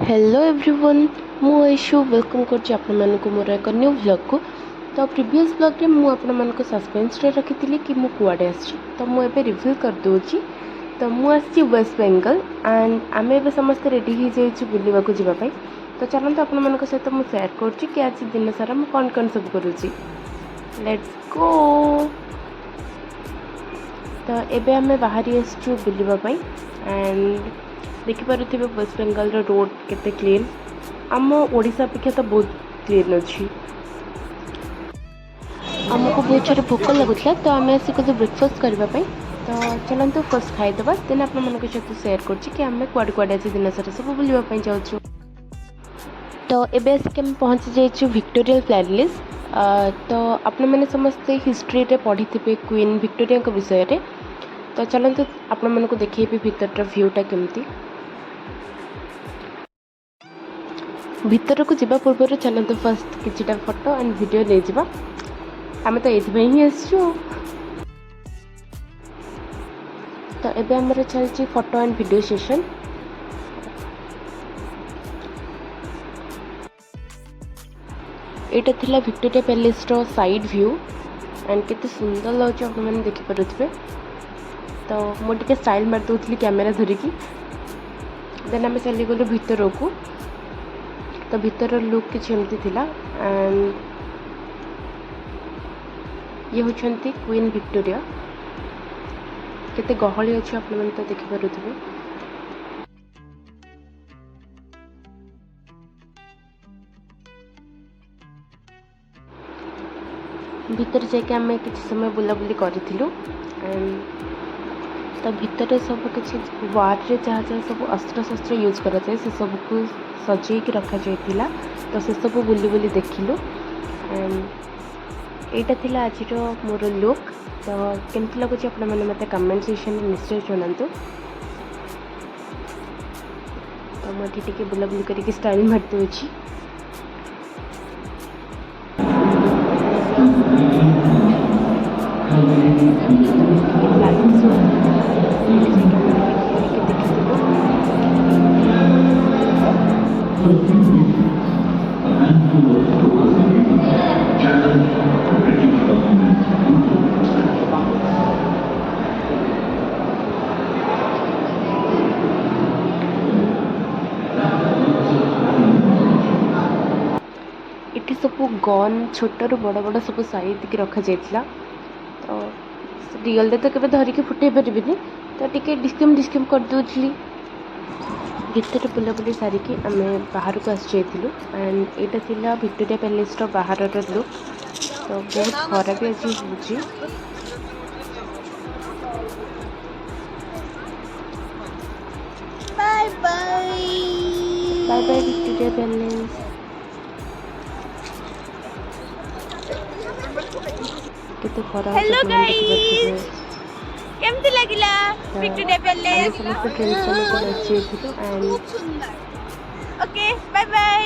Hello everyone मु ऐशु welcome कर मोर एक न्यू व्लॉग को। तो प्रीवियस व्लॉग रे मु आपको सस्पेंस रे रखी कि मु कुआडे आसी तो मुझे रिवील कर दूची। तो मु आसी वेस्ट बेंगल एंड आम ए समस्त रेडी हो जाइए बुलवा जावाई। तो चलते आपण सहित मुझे सेयार कर आज दिन सारा मुझे कौन कौन सब करुँची। Let's go. तो एबे आम बाहरी आसचु बुलवाई एंड देखिपे वेस्ट बेंगल रोड केते क्लीन आम ओडिशा अपेक्षा तो बहुत क्लीन अच्छी। आमको बहुत जोर भोक लगुला तो आम आसिक ब्रेकफास्ट करने। तो चलते फर्स्ट खाईदे देन आप सहित सेयार कर कुआडे आज दिन सारा सब बुलवाई जाऊँ। तो एबे आसिक आम पहुँची जाइए विक्टोरिया पैलेस। तो आपण मैंने समस्ते हिस्ट्री रे पढ़ी थे क्वीन विक्टोरिया विषय रे। तो चलते आपण को देखिए भीतर व्यूटा केमती। भीतर को जावा पूर्व चलते फर्स्ट किछिटा फोटो एंड वीडियो ले जावा। आम तो ये ही आसचु। तो एबे हमर चलची फोटो एंड वीडियो सेशन। एटा थिला विक्टोरिया पैलेस रो साइड व्यू एंड केते सुंदर लगछ आप मैंने देखि पारुथबे। तो मुझे स्टाइल मार दूसरी कैमेरा धरिकी देन आम चली गलु भीतर को। तो भीतर लुक किसी एमती थिला एंड ये होचंती क्वीन विक्टोरिया। केते गहली अछि आप मन तो देखि पारुथबे। भीतर जाके आम किसी समय बुलाबुली करूँ एंड तो भीतर सब किसी वार रे जहाँ जहाँ सब अस्त्र शस्त्र यूज कराए से सब को सजेक रखा जाइथिला। तो से सब बुली बुली देखिलु एंड एटा थिला आज मोर लुक। तो केमती लगुच आप मत कमेंट सेक्शन में निश्चय जनातु। तो मुझे टी बुलाबुली करके स्टाइल मार दूची। इटी सब गन छोट रू बड़ बड़ सब साइड की रखा जाइथिला। तो रियल दे तो केबे धरिकी फुटे पारिबिनी तो टिके डिस्कम कर दूछली। भीतर बुलाबुली सारिकी आम बाहर को आसी जाइथिलु एंड एटा थिला विक्टोरिया पैलेस रो बाहर रो लुक। तो बहुत खरा भी आज होची। Bye bye bye bye Victoria Palace. केते खरा। हेलो गाइस केमती लागिला विक्टोरिया पैलेस समस्त फ्रेंड्स को आसी जाइथिलु एंड ओके बाय बाय।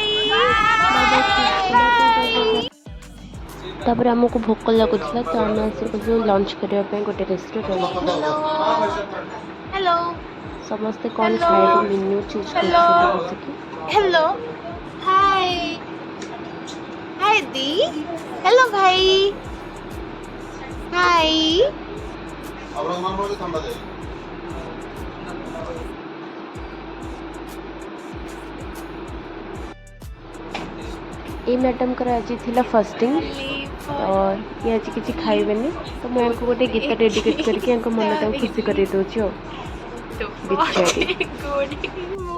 तापर आमको भोक लगुला तो आम आसिक लंच करने गोटे रेस्टोरेंट। हेलो समस्ते कौन Hello. खाए मेन्यू चूज कर। हेलो हाय हाय दी। हेलो भाई हाय। ये मैडम कर आज थिला फास्टिंग और ये आज किसी खाइबेनी। तो मैं उनको गोटे गीत डेडिकेट करके मन को खुशी कर दूची।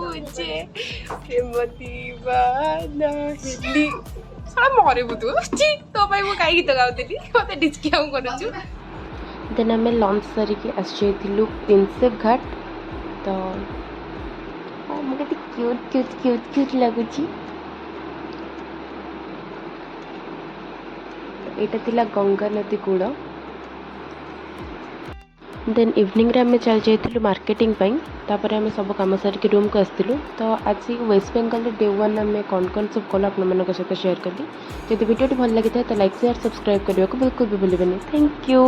मुझे प्रेम दीवाना हेली साला मरे बुतु छी तो भाई वो काई गीत गाउतली मते डिस्काउ करछु। देन आम लंच सारिकी आसी प्रिंसेप घाट। तो मुझे क्यूट क्यूट क्यूट क्यूट लगुच। यहाँ थिला गंगा नदी कूड़। देन इवनिंग रे आम चल जाइलु मार्केटिंग पाई। तापर आम सब कम सारिक रूम को आसलु। तो आज वेस्ट बेंगल डे 1 आम कौन सब कल आप सहित शेयर कली। जब वीडियो भल लगी तो लाइक शेयर सब्सक्राइब करने को बिल्कुल भी भूलिए। Thank you.